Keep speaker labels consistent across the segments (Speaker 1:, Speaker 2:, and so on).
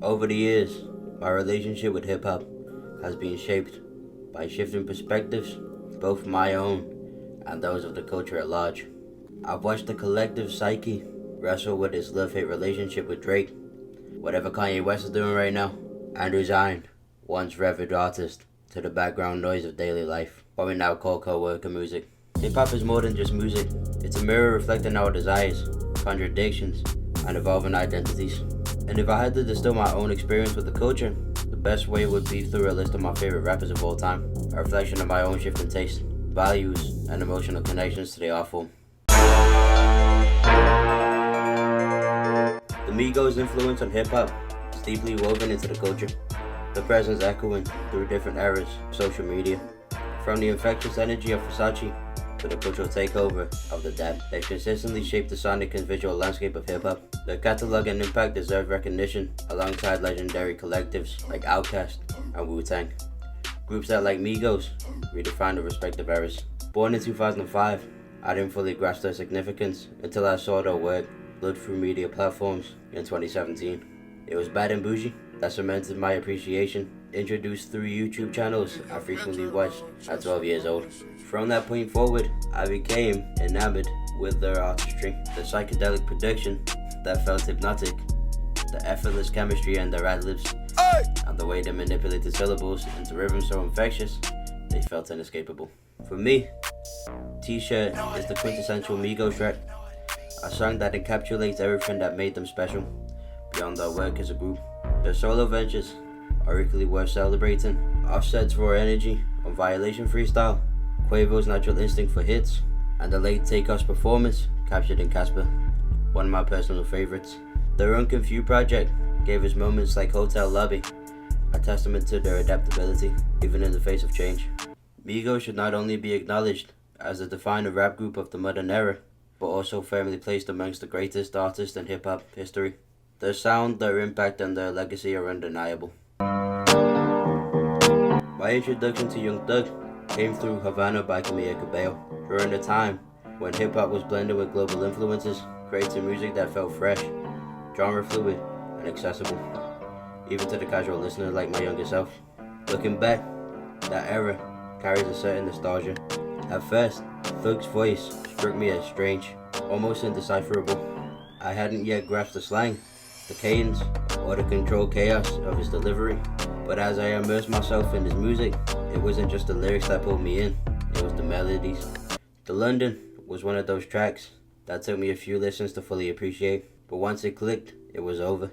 Speaker 1: Over the years, my relationship with hip-hop has been shaped by shifting perspectives, both my own and those of the culture at large. I've watched the collective psyche wrestle with its love-hate relationship with Drake, whatever Kanye West is doing right now, and resigned, once revered artist, to the background noise of daily life, what we now call co-worker music. Hip-hop is more than just music. It's a mirror reflecting our desires, contradictions, and evolving identities. And if I had to distill my own experience with the culture, the best way would be through a list of my favorite rappers of all time, a reflection of my own shifting taste, values, and emotional connections to the art form. The Migos' influence on hip-hop is deeply woven into the culture, the presence echoing through different eras of social media. From the infectious energy of Versace to the cultural takeover of the dab, they've consistently shaped the sonic and visual landscape of hip-hop. Their catalog and impact deserve recognition alongside legendary collectives like Outkast and Wu-Tang. Groups that, like Migos, redefine the respective eras. Born in 2005, I didn't fully grasp their significance until I saw their work flood through media platforms in 2017. It was Bad and Bougie that cemented my appreciation, introduced through YouTube channels I frequently watched at 12 years old. From that point forward, I became enamored with their artistry, the psychedelic production that felt hypnotic, the effortless chemistry and their ad-libs, and the way they manipulated syllables into rhythms so infectious, they felt inescapable. For me, T-Shirt is the quintessential Migos track, a song that encapsulates everything that made them special, beyond their work as a group. Their solo ventures are equally worth celebrating. Offset's raw energy on Violation Freestyle, Quavo's natural instinct for hits, and the late Takeoff's performance captured in Casper, one of my personal favorites. Their Unconfused project gave us moments like Hotel Lobby, a testament to their adaptability, even in the face of change. Migos should not only be acknowledged as the defining rap group of the modern era, but also firmly placed amongst the greatest artists in hip-hop history. Their sound, their impact, and their legacy are undeniable. My introduction to Young Thug came through Havana by Camila Cabello, during a time when hip-hop was blended with global influences, creating music that felt fresh, genre-fluid, and accessible, even to the casual listener like my younger self. Looking back, that era carries a certain nostalgia. At first, Thug's voice struck me as strange, almost indecipherable. I hadn't yet grasped the slang, the cadence, or the controlled chaos of his delivery. But as I immersed myself in his music, it wasn't just the lyrics that pulled me in, it was the melodies. The London was one of those tracks that took me a few listens to fully appreciate, but once it clicked, it was over.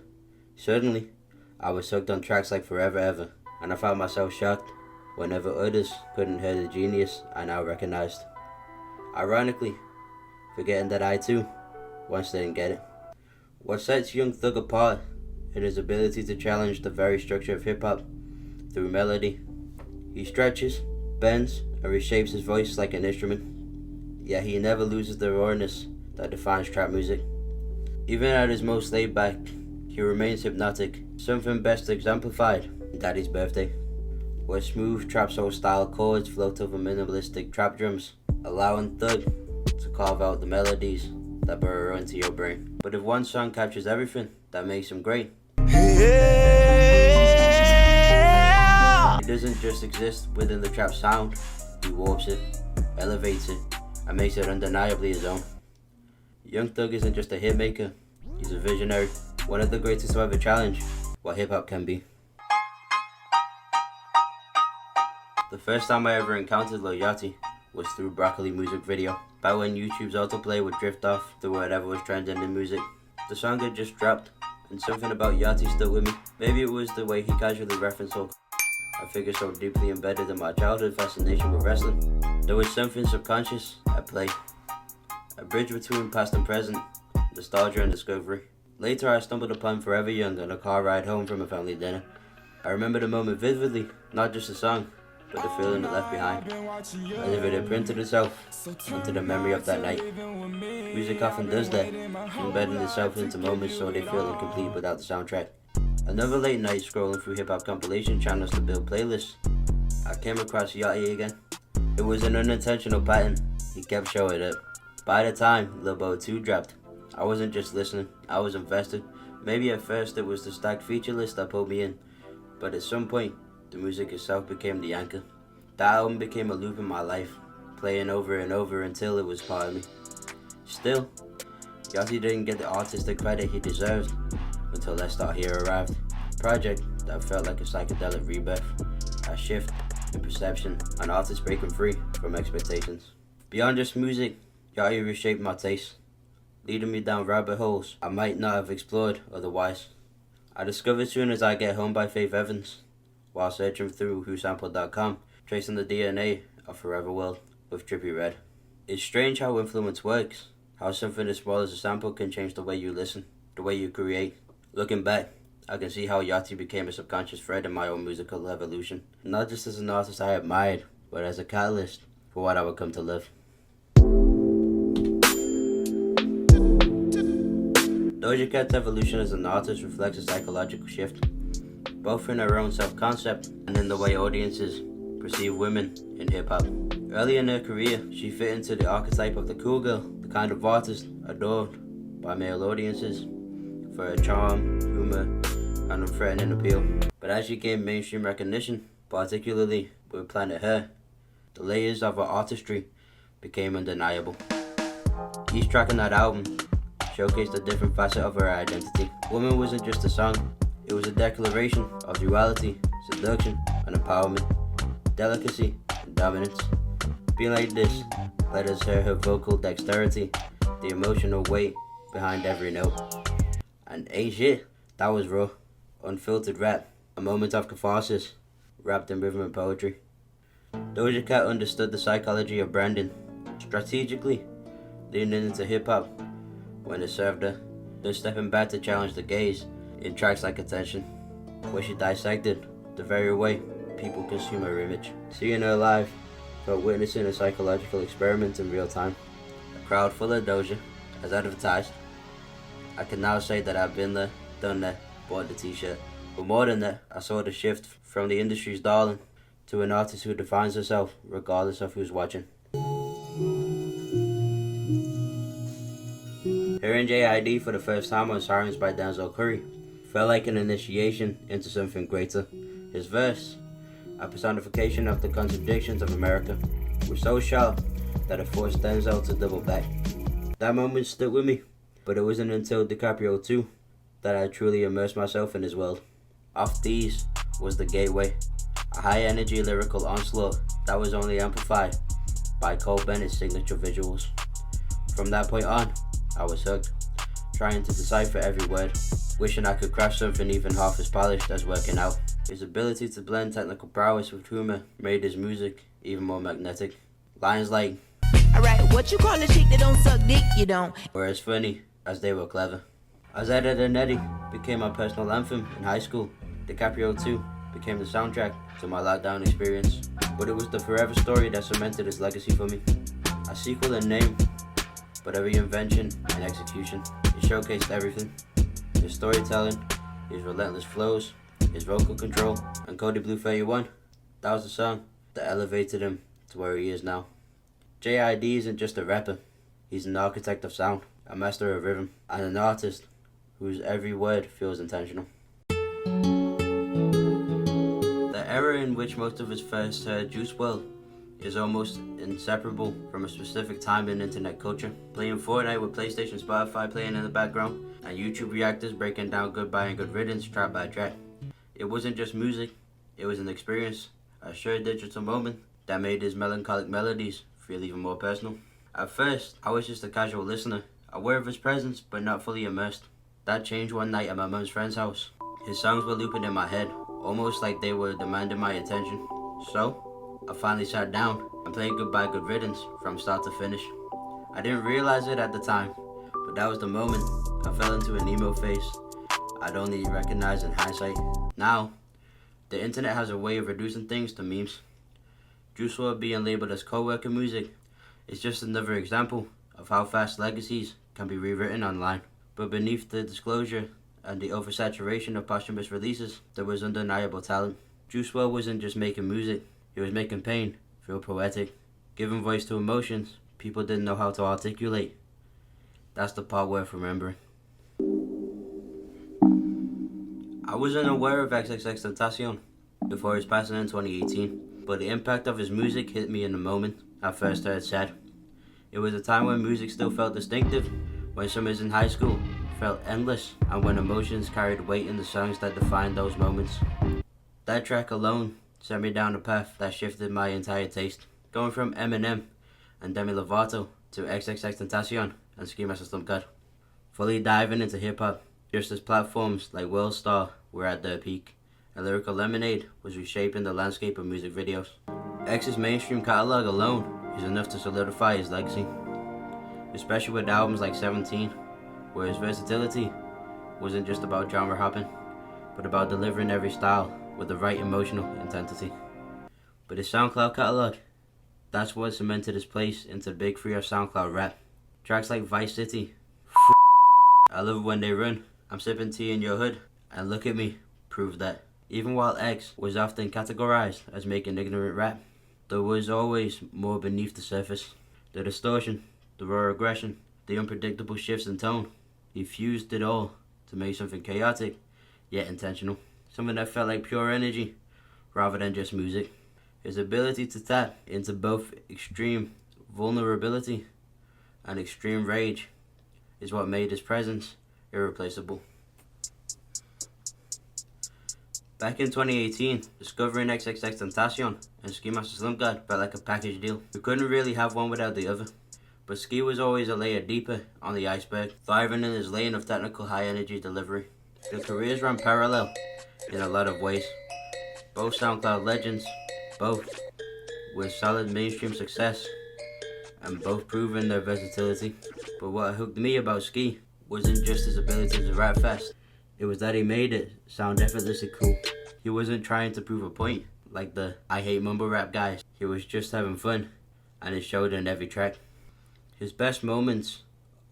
Speaker 1: Suddenly, I was hooked on tracks like Forever Ever, and I found myself shocked whenever others couldn't hear the genius I now recognized. Ironically, forgetting that I too once didn't get it. What sets Young Thug apart is his ability to challenge the very structure of hip-hop through melody. He stretches, bends, and reshapes his voice like an instrument, yet he never loses the rawness that defines trap music. Even at his most laid back, he remains hypnotic, something best exemplified in Daddy's Birthday, where smooth trap soul style chords float over minimalistic trap drums, allowing Thug to carve out the melodies that burrow into your brain. But if one song captures everything that makes him great, it doesn't just exist within the trap sound, he warps it, elevates it, and makes it undeniably his own. Young Thug isn't just a hitmaker, he's a visionary, one of the greatest to ever challenge what hip-hop can be. The first time I ever encountered Lil Yachty was through Broccoli music video, back when YouTube's autoplay would drift off to whatever was trending in music. The song had just dropped, and something about Yachty stuck with me. Maybe it was the way he casually referenced Hulk, a figure so deeply embedded in my childhood fascination with wrestling. There was something subconscious at play, a bridge between past and present, nostalgia and discovery. Later I stumbled upon Forever Young on a car ride home from a family dinner. I remember the moment vividly, not just the song, but the feeling it left behind, as if it had printed itself into the memory of that night. Music often does that, embedding itself into moments so they feel incomplete without the soundtrack. Another late night scrolling through hip-hop compilation channels to build playlists, I came across Yachty again. It was an unintentional pattern, he kept showing up. By the time Lil Bo 2 dropped, I wasn't just listening, I was invested, Maybe at first it was the stacked feature list that pulled me in, but at some point, the music itself became the anchor. That album became a loop in my life, playing over and over until it was part of me. Still, Yachty didn't get the artistic credit he deserved until Let's Start Here arrived. A project that felt like a psychedelic rebirth, a shift in perception, an artist breaking free from expectations. Beyond just music, Yachty reshaped my taste, leading me down rabbit holes I might not have explored otherwise. I discovered Soon As I Get Home by Faith Evans, while searching through whosampled.com, tracing the DNA of Forever World with Trippie Redd. It's strange how influence works, how something as small as a sample can change the way you listen, the way you create. Looking back, I can see how Yachty became a subconscious thread in my own musical evolution, not just as an artist I admired, but as a catalyst for what I would come to love. Doja Cat's evolution as an artist reflects a psychological shift, both in her own self-concept and in the way audiences perceive women in hip-hop. Early in her career, she fit into the archetype of the cool girl, the kind of artist adored by male audiences for her charm, humor, and unthreatening appeal. But as she gained mainstream recognition, particularly with Planet Her, the layers of her artistry became undeniable. Each track on that album showcased a different facet of her identity. Woman wasn't just a song, it was a declaration of duality, seduction, and empowerment, delicacy, and dominance. Being like this let us hear her vocal dexterity, the emotional weight behind every note. And ain't shit, that was raw, unfiltered rap, a moment of catharsis, wrapped in rhythm and poetry. Doja Cat understood the psychology of branding, strategically leaning into hip-hop when it served her, then stepping back to challenge the gaze in tracks like Attention, where she dissected the very way people consume her image. Seeing her live felt witnessing a psychological experiment in real time. A crowd full of Doja, as advertised. I can now say that I've been there, done that, bought the t-shirt. But more than that, I saw the shift from the industry's darling to an artist who defines herself regardless of who's watching. Hearing J.I.D. for the first time on Sirens by Denzel Curry felt like an initiation into something greater. His verse, a personification of the contradictions of America, was so sharp that it forced Denzel to double back. That moment stuck with me, but it wasn't until DiCaprio 2 that I truly immersed myself in his world. Off These was the gateway, a high-energy lyrical onslaught that was only amplified by Cole Bennett's signature visuals. From that point on, I was hooked, trying to decipher every word, wishing I could craft something even half as polished as Working Out. His ability to blend technical prowess with humor made his music even more magnetic. Lines like,
Speaker 2: "Alright, what you call a chick that don't suck dick, you don't,"
Speaker 1: were as funny as they were clever. As Ed and Eddie became my personal anthem in high school, DiCaprio 2 became the soundtrack to my lockdown experience. But it was the forever story that cemented its legacy for me. A sequel in name, but a reinvention and execution. It showcased everything. His storytelling, his relentless flows, his vocal control, and Cody Blue 31. That was the song that elevated him to where he is now. J.I.D. isn't just a rapper. He's an architect of sound, a master of rhythm, and an artist whose every word feels intentional. The era in which most of us first heard Juice WRLD is almost inseparable from a specific time in internet culture. Playing Fortnite with PlayStation Spotify playing in the background, and YouTube reactors breaking down Goodbye and Good Riddance track by track. It wasn't just music, it was an experience, a shared digital moment that made his melancholic melodies feel even more personal. At first, I was just a casual listener, aware of his presence but not fully immersed. That changed one night at my mum's friend's house. His songs were looping in my head, almost like they were demanding my attention. So, I finally sat down and played Goodbye Good Riddance from start to finish. I didn't realize it at the time, but that was the moment I fell into an emo phase I'd only recognize in hindsight. Now, the internet has a way of reducing things to memes. Juice WRLD being labeled as co-worker music is just another example of how fast legacies can be rewritten online. But beneath the disclosure and the oversaturation of posthumous releases, there was undeniable talent. Juice WRLD wasn't just making music, he was making pain feel poetic, giving voice to emotions people didn't know how to articulate. That's the part worth remembering. I wasn't aware of XXXTentacion before his passing in 2018, but the impact of his music hit me in the moment I first heard Sad. It was a time when music still felt distinctive, when summers in high school felt endless, and when emotions carried weight in the songs that defined those moments. That track alone sent me down a path that shifted my entire taste, going from Eminem and Demi Lovato to XXXTentacion and Ski Mask Slump God, fully diving into hip-hop, just as platforms like World Star were at their peak, and Lyrical Lemonade was reshaping the landscape of music videos. X's mainstream catalog alone is enough to solidify his legacy, especially with albums like 17, where his versatility wasn't just about genre hopping, but about delivering every style with the right emotional intensity. But his SoundCloud catalog, that's what cemented his place into the big three of SoundCloud rap. Tracks like Vice City, I Love It When They Run, I'm Sipping Tea in Your Hood, and Look at Me proved that. Even while X was often categorized as making ignorant rap, there was always more beneath the surface. The distortion, the raw aggression, the unpredictable shifts in tone. He fused it all to make something chaotic, yet intentional. Something that felt like pure energy, rather than just music. His ability to tap into both extreme vulnerability and extreme rage is what made his presence irreplaceable. Back in 2018, discovering XXXTentacion and Ski Mask Slump God felt like a package deal. You couldn't really have one without the other. But Ski was always a layer deeper on the iceberg, thriving in his lane of technical high-energy delivery. Their careers ran parallel in a lot of ways. Both SoundCloud legends, both with solid mainstream success, and both proving their versatility. But what hooked me about Ski wasn't just his ability to rap fast. It was that he made it sound effortlessly cool. He wasn't trying to prove a point like the I hate mumble rap guys. He was just having fun, and it showed in every track. His best moments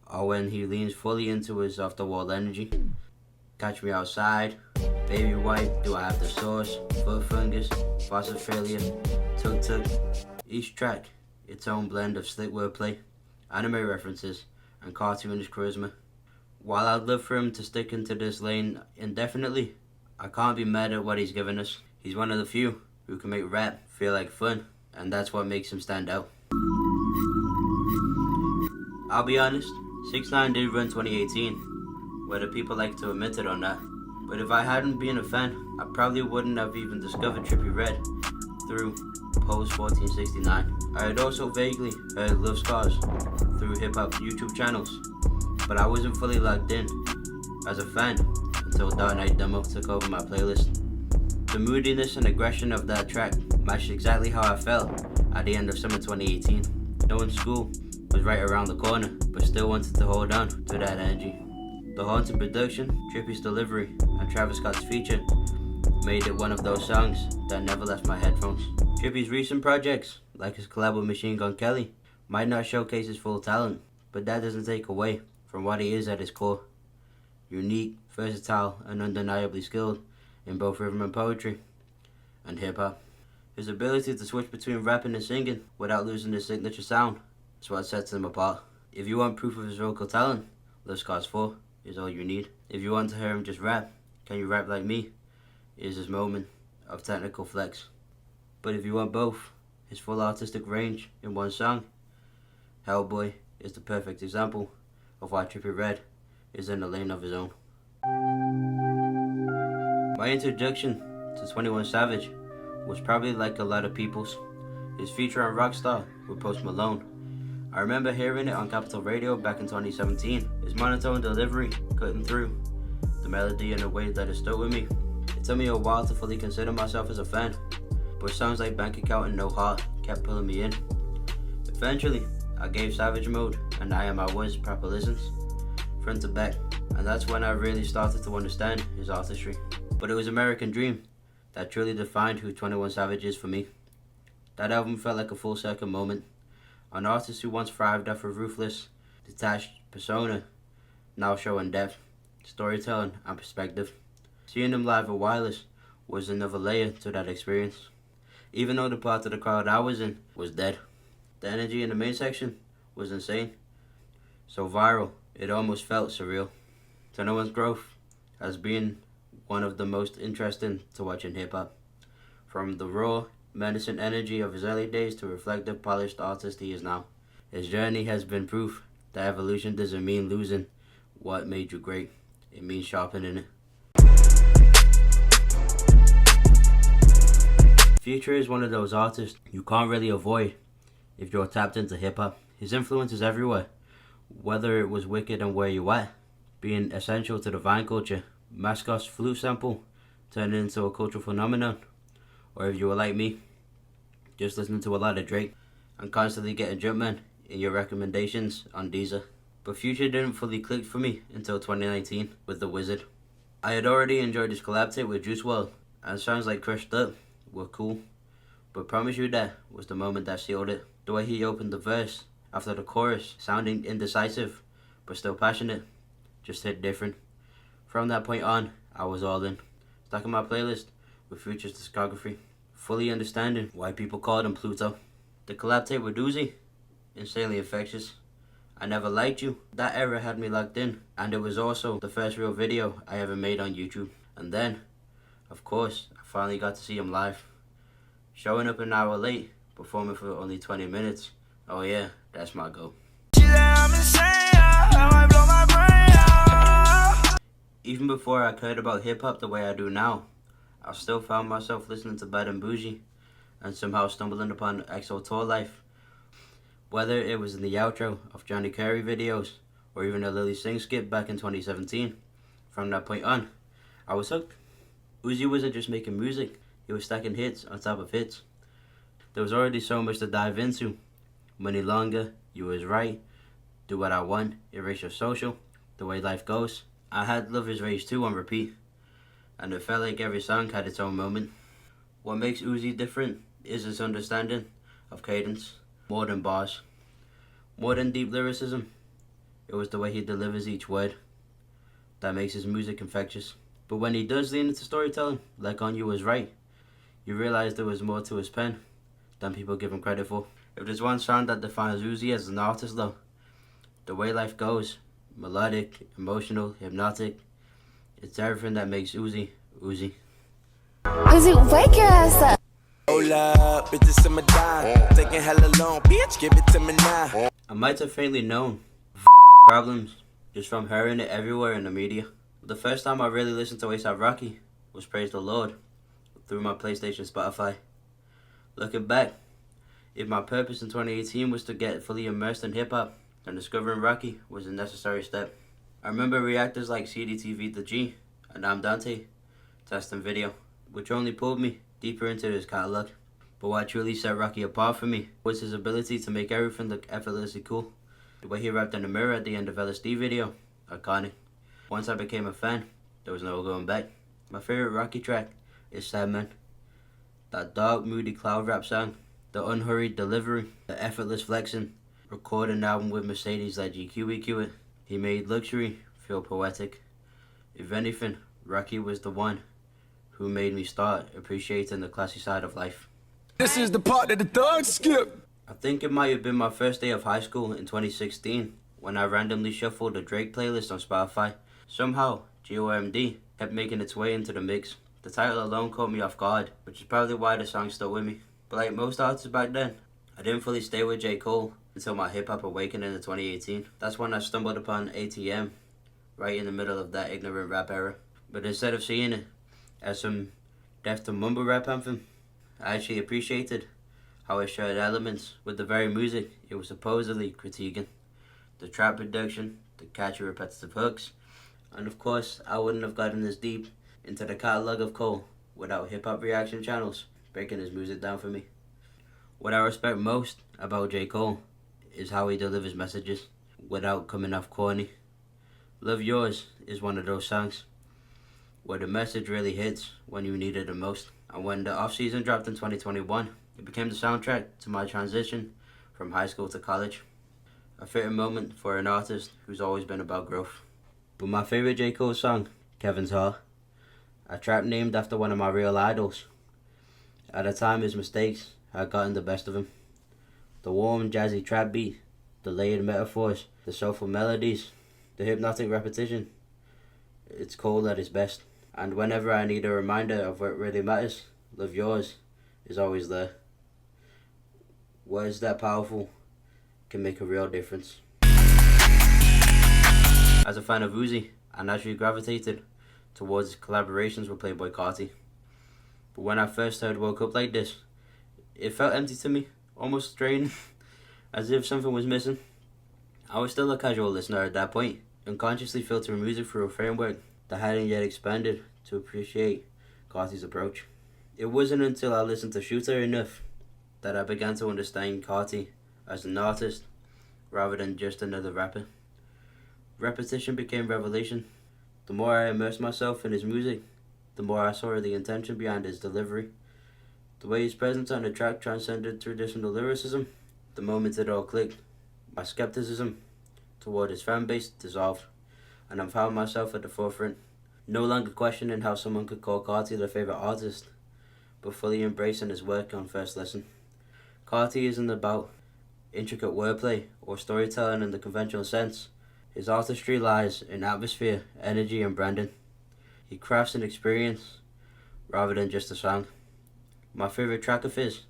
Speaker 1: are when he leans fully into his off-the-wall energy. Catch Me Outside, Baby White, Do I Have the Sauce, Foot Fungus, Fossophilia, Tuk Tuk. Each track, its own blend of slick wordplay, anime references, and cartoonish charisma. While I'd love for him to stick into this lane indefinitely, I can't be mad at what he's given us. He's one of the few who can make rap feel like fun, and that's what makes him stand out. I'll be honest, 6ix9ine did run 2018, whether people like to admit it or not. But if I hadn't been a fan, I probably wouldn't have even discovered Trippie Redd through Post 1469. I had also vaguely heard Love Scars through hip-hop YouTube channels, but I wasn't fully logged in as a fan until Dark Knight Demo took over my playlist. The moodiness and aggression of that track matched exactly how I felt at the end of summer 2018, knowing school was right around the corner, but still wanted to hold on to that energy. The haunting production, Trippie's delivery, and Travis Scott's feature made it one of those songs that never left my headphones. Trippie's recent projects, like his collab with Machine Gun Kelly, might not showcase his full talent, but that doesn't take away from what he is at his core. Unique, versatile, and undeniably skilled in both rhythm and poetry, and hip-hop. His ability to switch between rapping and singing without losing his signature sound is what sets him apart. If you want proof of his vocal talent, Love Scars 4 is all you need. If you want to hear him just rap, Can You Rap Like Me is his moment of technical flex. But if you want both, his full artistic range in one song, Hellboy is the perfect example of why Trippie Redd is in a lane of his own. My introduction to 21 Savage was probably like a lot of people's. His feature on Rockstar with Post Malone. I remember hearing it on Capital Radio back in 2017. His monotone delivery cutting through the melody in a way that it stuck with me. It took me a while to fully consider myself as a fan, but songs like Bank Account and No Heart kept pulling me in. Eventually, I gave Savage Mode and I Am I Was proper listens, front to back, and that's when I really started to understand his artistry. But it was American Dream that truly defined who 21 Savage is for me. That album felt like a full circle moment. An artist who once thrived off a ruthless, detached persona, now showing depth, storytelling, and perspective. Seeing him live at Wireless was another layer to that experience. Even though the part of the crowd I was in was dead, the energy in the main section was insane. So viral, it almost felt surreal. 21's growth has been one of the most interesting to watch in hip-hop. From the raw, menacing energy of his early days to reflective, polished artist he is now. His journey has been proof that evolution doesn't mean losing what made you great. It means sharpening it. Future is one of those artists you can't really avoid if you're tapped into hip-hop. His influence is everywhere, whether it was Wicked and Where You At, being essential to the Vine culture, Mascot's flute sample turning into a cultural phenomenon, or if you were like me, just listening to a lot of Drake and constantly getting Jumpman in your recommendations on Deezer. But Future didn't fully click for me until 2019 with The Wizard. I had already enjoyed his collab tape with Juice WRLD, and songs like Crushed Up were cool, but Promise You That was the moment that sealed it. The way he opened the verse after the chorus, sounding indecisive but still passionate, just hit different. From that point on, I was all in, stacking my playlist with Future's discography, fully understanding why people called him Pluto. The collab tape with Uzi, insanely infectious. I Never Liked You, that era had me locked in, and it was also the first real video I ever made on YouTube. And then, of course, I finally got to see him live. Showing up an hour late, performing for only 20 minutes. Oh yeah, that's my goal. Even before I cared about hip-hop the way I do now, I still found myself listening to Bad and Bougie and somehow stumbling upon XO Tour Life. Whether it was in the outro of Johnny Curry videos or even a Lily Sing skit back in 2017, from that point on, I was hooked. Uzi wasn't just making music, he was stacking hits on top of hits. There was already so much to dive into. Money Longer, You Was Right, Do What I Want, Erase Your Social, The Way Life Goes. I had Love Is Rage 2 on repeat, and it felt like every song had its own moment. What makes Uzi different is his understanding of cadence, more than bars, more than deep lyricism. It was the way he delivers each word that makes his music infectious. But when he does lean into storytelling, like on You Was Right, you realize there was more to his pen than people give him credit for. If there's one song that defines Uzi as an artist though, The Way Life Goes, melodic, emotional, hypnotic, it's everything that makes Uzi, Uzi.
Speaker 3: Uzi, wake your ass up.
Speaker 4: Hold up, bitches in my dime. Taking hella long, bitch, give it to me now.
Speaker 1: I might have faintly known problems just from hearing it everywhere in the media. The first time I really listened to A$AP Rocky was Praise the Lord through my PlayStation Spotify. Looking back, if my purpose in 2018 was to get fully immersed in hip-hop, then discovering Rocky was a necessary step. I remember reactors like CDTV The G and I'm Dante testing video, which only pulled me deeper into his catalog. But what truly set Rocky apart for me was his ability to make everything look effortlessly cool. The way he rapped in the mirror at the end of LSD video, iconic. Once I became a fan, there was no going back. My favorite Rocky track is Sad Man. That dark, moody cloud rap song, the unhurried delivery, the effortless flexing. Record an album with Mercedes like GQ it. He made luxury feel poetic. If anything, Rocky was the one who made me start appreciating the classy side of life.
Speaker 4: This is the part that the thugs skip.
Speaker 1: I think it might have been my first day of high school in 2016 when I randomly shuffled a Drake playlist on Spotify. Somehow, WRLD kept making its way into the mix. The title alone caught me off guard, which is probably why the song's still with me. But like most artists back then, I didn't fully stay with J. Cole until my hip-hop awakening in 2018. That's when I stumbled upon ATM, right in the middle of that ignorant rap era. But instead of seeing it as some death to mumble rap anthem, I actually appreciated how it shared elements with the very music it was supposedly critiquing. The trap production, the catchy repetitive hooks, and of course, I wouldn't have gotten this deep into the catalog of Cole without hip-hop reaction channels breaking his music down for me. What I respect most about J. Cole is how he delivers messages without coming off corny. Love Yours is one of those songs where the message really hits when you need it the most. And when the off-season dropped in 2021, it became the soundtrack to my transition from high school to college. A fitting moment for an artist who's always been about growth. But my favorite J. Cole song, Kevin's Heart, a trap named after one of my real idols. At the time, his mistakes had gotten the best of him. The warm, jazzy trap beat, the layered metaphors, the soulful melodies, the hypnotic repetition. It's Cole at his best. And whenever I need a reminder of what really matters, Love Yours is always there. Words that powerful can make a real difference. As a fan of Uzi, I naturally gravitated towards collaborations with Playboi Carti. But when I first heard Woke Up Like This, it felt empty to me, almost strange, as if something was missing. I was still a casual listener at that point, unconsciously filtering music through a framework that hadn't yet expanded to appreciate Carti's approach. It wasn't until I listened to Shooter enough that I began to understand Carti as an artist rather than just another rapper. Repetition became revelation. The more I immersed myself in his music, the more I saw the intention behind his delivery. The way his presence on the track transcended traditional lyricism. The moment it all clicked, my skepticism toward his fan base dissolved, and I found myself at the forefront, no longer questioning how someone could call Carti their favorite artist, but fully embracing his work on first listen. Carti isn't about intricate wordplay or storytelling in the conventional sense. His artistry lies in atmosphere, energy, and branding. He crafts an experience rather than just a song. My favorite track of his,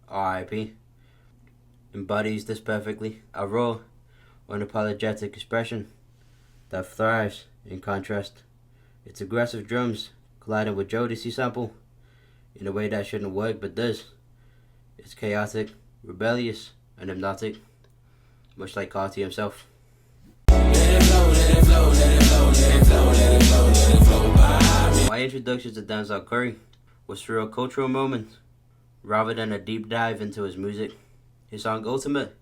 Speaker 1: R.I.P., embodies this perfectly. A raw, unapologetic expression that thrives in contrast. Its aggressive drums colliding with Jodeci sample in a way that shouldn't work but does. It's chaotic, rebellious, and hypnotic, much like Carti himself. My introduction to Denzel Curry was through a cultural moment rather than a deep dive into his music. His song Ultimate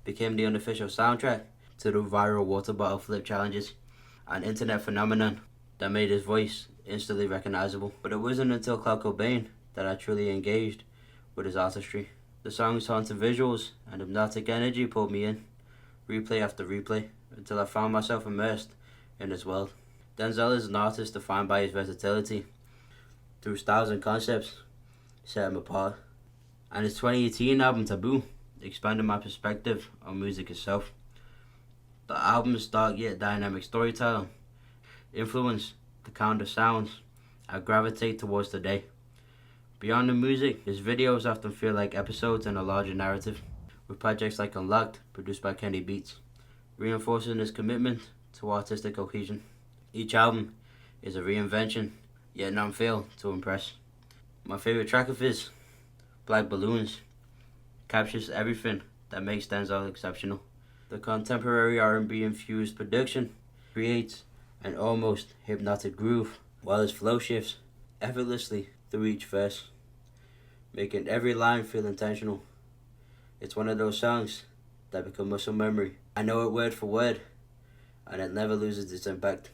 Speaker 1: became the unofficial soundtrack to the viral water bottle flip challenges, an internet phenomenon that made his voice instantly recognizable. But it wasn't until Cloud Cobain that I truly engaged with his artistry. The song's haunting visuals and hypnotic energy pulled me in, replay after replay, until I found myself immersed in his world. Denzel is an artist defined by his versatility. Through styles and concepts, set him apart. And his 2018 album Taboo expanded my perspective on music itself. The album's dark yet dynamic storytelling influenced the kind of sounds I gravitate towards today. Beyond the music, his videos often feel like episodes in a larger narrative, with projects like Unlocked, produced by Kenny Beats, reinforcing his commitment to artistic cohesion. Each album is a reinvention, yet none fail to impress. My favorite track of his, Black Balloons, captures everything that makes Denzel exceptional. The contemporary R&B infused production creates an almost hypnotic groove, while his flow shifts effortlessly through each verse, making every line feel intentional. It's one of those songs that become muscle memory. I know it word for word, and it never loses its impact.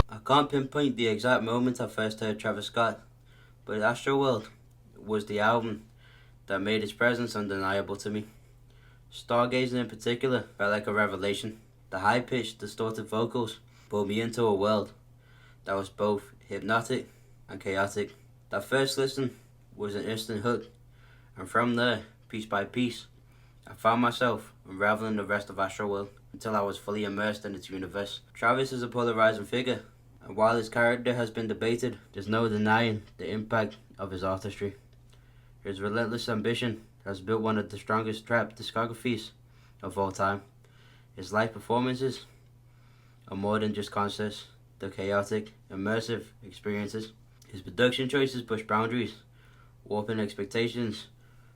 Speaker 1: I can't pinpoint the exact moment I first heard Travis Scott, but Astroworld was the album that made his presence undeniable to me. Stargazing in particular felt like a revelation. The high-pitched, distorted vocals pulled me into a world that was both hypnotic and chaotic. That first listen was an instant hook, and from there, piece by piece, I found myself unraveling the rest of Astroworld until I was fully immersed in its universe. Travis is a polarizing figure, and while his character has been debated, there's no denying the impact of his artistry. His relentless ambition has built one of the strongest trap discographies of all time. His live performances are more than just concerts, they're chaotic, immersive experiences. His production choices push boundaries, warping expectations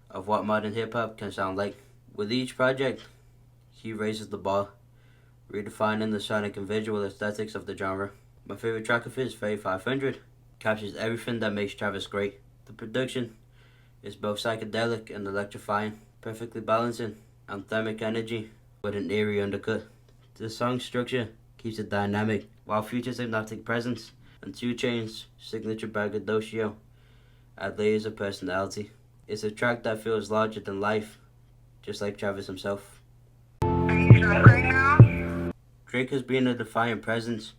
Speaker 1: of what modern hip-hop can sound like. With each project, he raises the bar, redefining the sonic and visual aesthetics of the genre. My favorite track of his, 3500, captures everything that makes Travis great. The production is both psychedelic and electrifying, perfectly balancing anthemic energy with an eerie undercut. The song's structure keeps it dynamic, while Future's hypnotic presence and 2 Chainz's signature braggadocio add layers of personality. It's a track that feels larger than life, just like Travis himself. Drake has been a defiant presence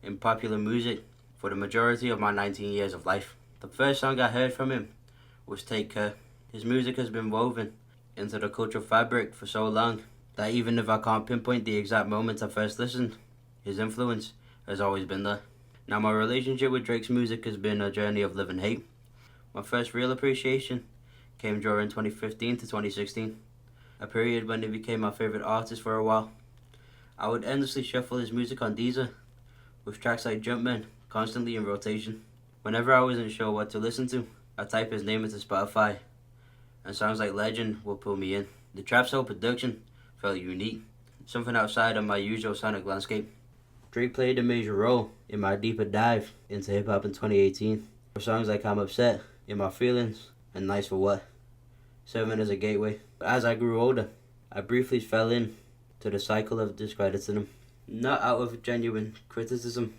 Speaker 1: in popular music for the majority of my 19 years of life. The first song I heard from him was Take Care. His music has been woven into the cultural fabric for so long that even if I can't pinpoint the exact moment I first listened, his influence has always been there. Now my relationship with Drake's music has been a journey of love and hate. My first real appreciation came during 2015 to 2016, a period when he became my favorite artist for a while. I would endlessly shuffle his music on Deezer, with tracks like Jumpman constantly in rotation. Whenever I wasn't sure what to listen to, I'd type his name into Spotify, and songs like Legend would pull me in. The trap soul production felt unique, something outside of my usual sonic landscape. Drake played a major role in my deeper dive into hip-hop in 2018, with songs like I'm Upset, In My Feelings, and Nice For What, serving as a gateway. But as I grew older, I briefly fell in to the cycle of discrediting him, not out of genuine criticism,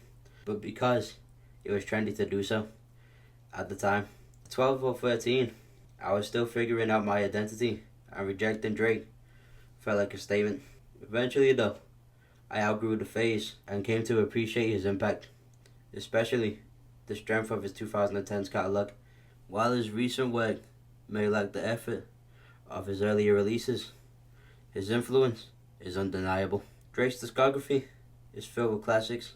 Speaker 1: but because it was trendy to do so at the time. At 12 or 13, I was still figuring out my identity, and rejecting Drake felt like a statement. Eventually though, I outgrew the phase and came to appreciate his impact, especially the strength of his 2010s catalog. While his recent work may lack the effort of his earlier releases, his influence is undeniable. Drake's discography is filled with classics,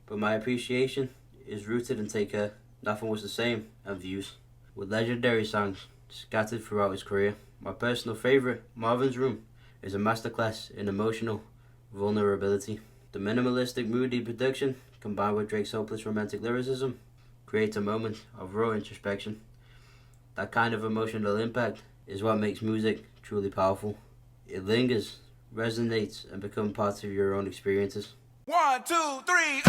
Speaker 1: but my appreciation is rooted in Take Care, Nothing Was the Same, and Views, with legendary songs scattered throughout his career. My personal favorite, Marvin's Room, is a masterclass in emotional vulnerability. The minimalistic, moody production, combined with Drake's hopeless romantic lyricism, creates a moment of raw introspection. That kind of emotional impact is what makes music truly powerful. It lingers, resonates, and becomes parts of your own experiences.
Speaker 4: 1, 2, 3,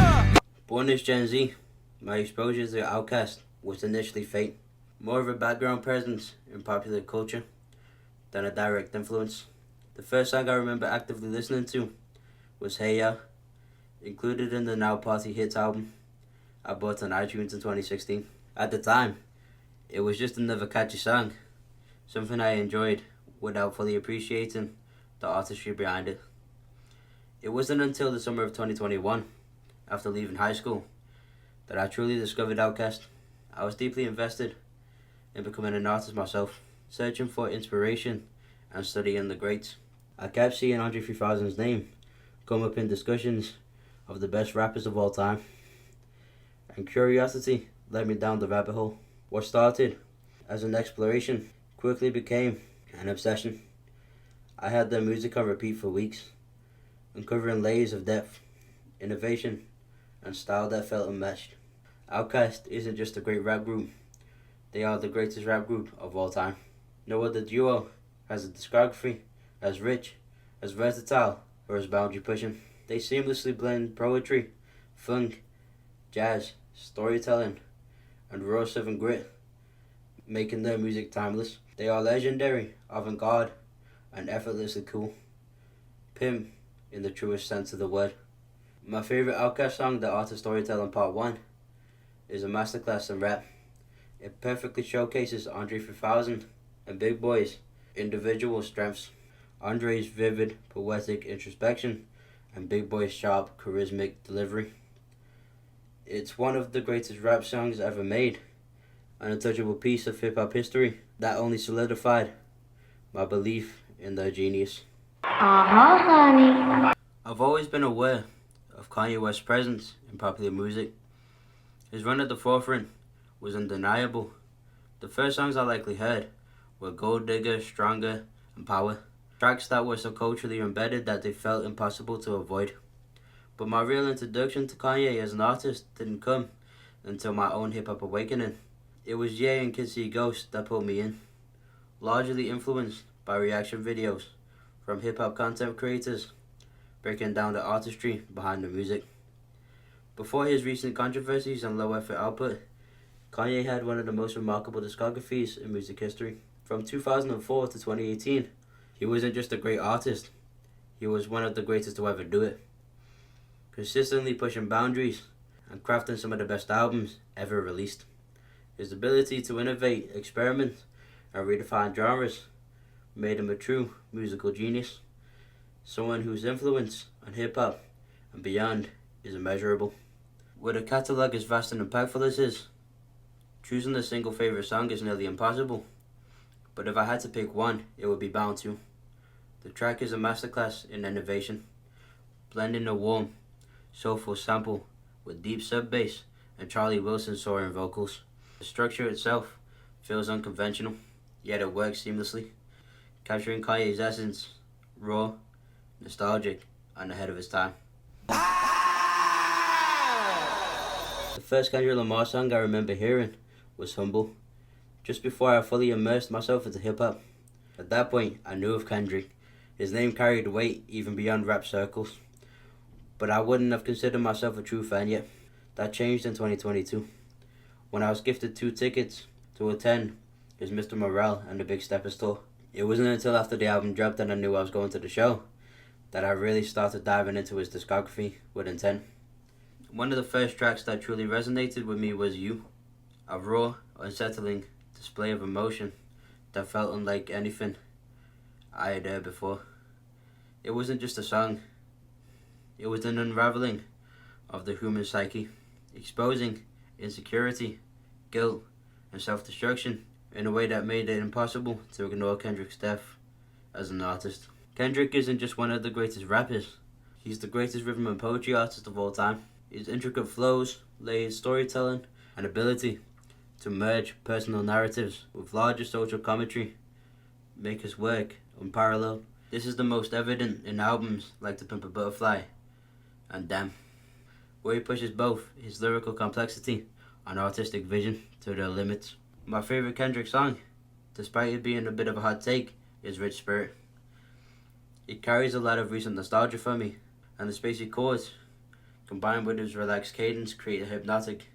Speaker 1: Born as Gen Z, my exposure to Outkast was initially fate, more of a background presence in popular culture than a direct influence. The first song I remember actively listening to was Hey Ya, included in the Now Party Hits album I bought on iTunes in 2016. At the time, it was just another catchy song, something I enjoyed without fully appreciating the artistry behind it. It wasn't until the summer of 2021, after leaving high school, that I truly discovered Outkast. I was deeply invested in becoming an artist myself, searching for inspiration and studying the greats. I kept seeing Andre 3000's name come up in discussions of the best rappers of all time, and curiosity led me down the rabbit hole. What started as an exploration quickly became an obsession. I had their music on repeat for weeks, uncovering layers of depth, innovation, and style that felt unmatched. Outkast isn't just a great rap group, they are the greatest rap group of all time. No other duo has a discography as rich, as versatile, or as boundary pushing. They seamlessly blend poetry, funk, jazz, storytelling, and raw southern grit, making their music timeless. They are legendary, avant-garde, and effortlessly cool. Pimp in the truest sense of the word. My favorite Outkast song, The Art of Storytelling Part 1, is a masterclass in rap. It perfectly showcases Andre 3000 and Big Boy's individual strengths, Andre's vivid, poetic introspection, and Big Boy's sharp, charismatic delivery. It's one of the greatest rap songs ever made, an untouchable piece of hip-hop history that only solidified my belief in their genius.
Speaker 3: Honey.
Speaker 1: I've always been aware of Kanye West's presence in popular music. His run at the forefront was undeniable. The first songs I likely heard were Gold Digger, Stronger, and Power, tracks that were so culturally embedded that they felt impossible to avoid. But my real introduction to Kanye as an artist didn't come until my own hip-hop awakening. It was Ye and Kid See Ghost that pulled me in, largely influenced by reaction videos from hip-hop content creators breaking down the artistry behind the music. Before his recent controversies and low-effort output, Kanye had one of the most remarkable discographies in music history. From 2004 to 2018, he wasn't just a great artist, he was one of the greatest to ever do it, consistently pushing boundaries and crafting some of the best albums ever released. His ability to innovate, experiment, and redefine genres made him a true musical genius, someone whose influence on hip-hop and beyond is immeasurable. With a catalogue as vast and impactful as his, choosing a single favorite song is nearly impossible, but if I had to pick one, it would be Bound To. The track is a masterclass in innovation, blending a warm, soulful sample with deep sub-bass and Charlie Wilson soaring vocals. The structure itself feels unconventional, yet it works seamlessly, capturing Kanye's essence, raw, nostalgic, and ahead of his time. The first Kendrick Lamar song I remember hearing was Humble, just before I fully immersed myself into hip-hop. At that point, I knew of Kendrick. His name carried weight even beyond rap circles, but I wouldn't have considered myself a true fan yet. That changed in 2022, when I was gifted 2 tickets to attend his Mr. Morale and the Big Steppers tour. It wasn't until after the album dropped and I knew I was going to the show that I really started diving into his discography with intent. One of the first tracks that truly resonated with me was You, a raw, unsettling display of emotion that felt unlike anything I had heard before. It wasn't just a song, it was an unraveling of the human psyche, exposing insecurity, guilt, and self-destruction in a way that made it impossible to ignore Kendrick's depth as an artist. Kendrick isn't just one of the greatest rappers, he's the greatest rhythm and poetry artist of all time. His intricate flows, layered storytelling, and ability to merge personal narratives with larger social commentary make his work unparalleled. This is the most evident in albums like To Pimp a Butterfly and Damn, where he pushes both his lyrical complexity and artistic vision to their limits. My favorite Kendrick song, despite it being a bit of a hot take, is Rich Spirit. It carries a lot of recent nostalgia for me, and the spacey chords, combined with his relaxed cadence, create a hypnotic,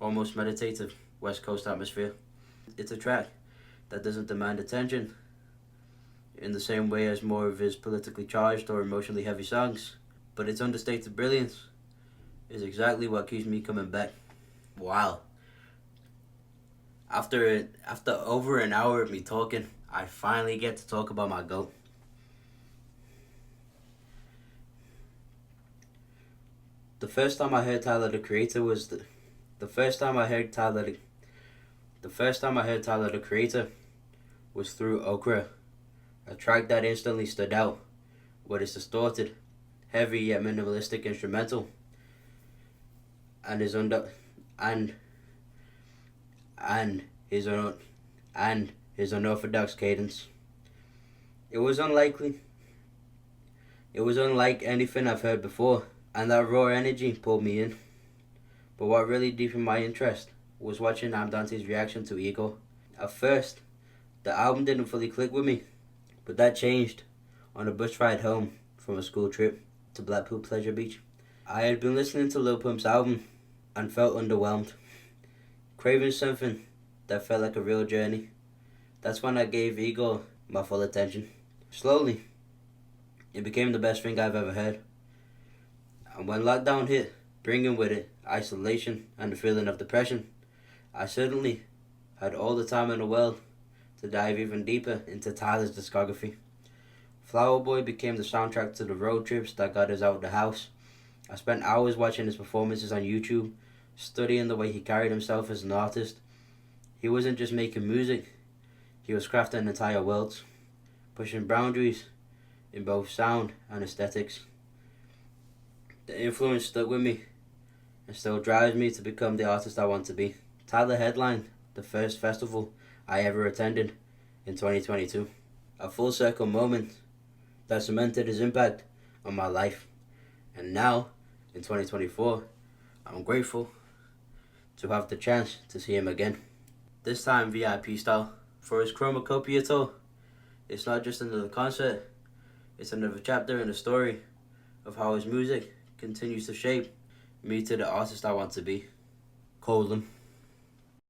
Speaker 1: almost meditative West Coast atmosphere. It's a track that doesn't demand attention in the same way as more of his politically charged or emotionally heavy songs, but its understated brilliance is exactly what keeps me coming back. Wow. After over an hour of me talking, I finally get to talk about my GOAT. The first time I heard Tyler the Creator was the first time I heard Tyler the Creator was through Okra, a track that instantly stood out with its distorted, heavy yet minimalistic instrumental and his unorthodox cadence. It was unlike anything I've heard before, and that raw energy pulled me in. But what really deepened my interest was watching Dante's reaction to Ego. At first, the album didn't fully click with me, but that changed on a bus ride home from a school trip to Blackpool Pleasure Beach. I had been listening to Lil Pump's album and felt underwhelmed, craving something that felt like a real journey. That's when I gave Ego my full attention. Slowly, it became the best thing I've ever heard. And when lockdown hit, bringing with it isolation and the feeling of depression, I suddenly had all the time in the world to dive even deeper into Tyler's discography. Flower Boy became the soundtrack to the road trips that got us out of the house. I spent hours watching his performances on YouTube, studying the way he carried himself as an artist. He wasn't just making music, he was crafting entire worlds, pushing boundaries in both sound and aesthetics. The influence stuck with me and still drives me to become the artist I want to be. Tyler headlined the first festival I ever attended in 2022, a full circle moment that cemented his impact on my life. And now, in 2024, I'm grateful to have the chance to see him again, this time VIP style. For his Chromacopia tour, it's not just another concert, it's another chapter in the story of how his music continues to shape me to the artist I want to be. Coldham.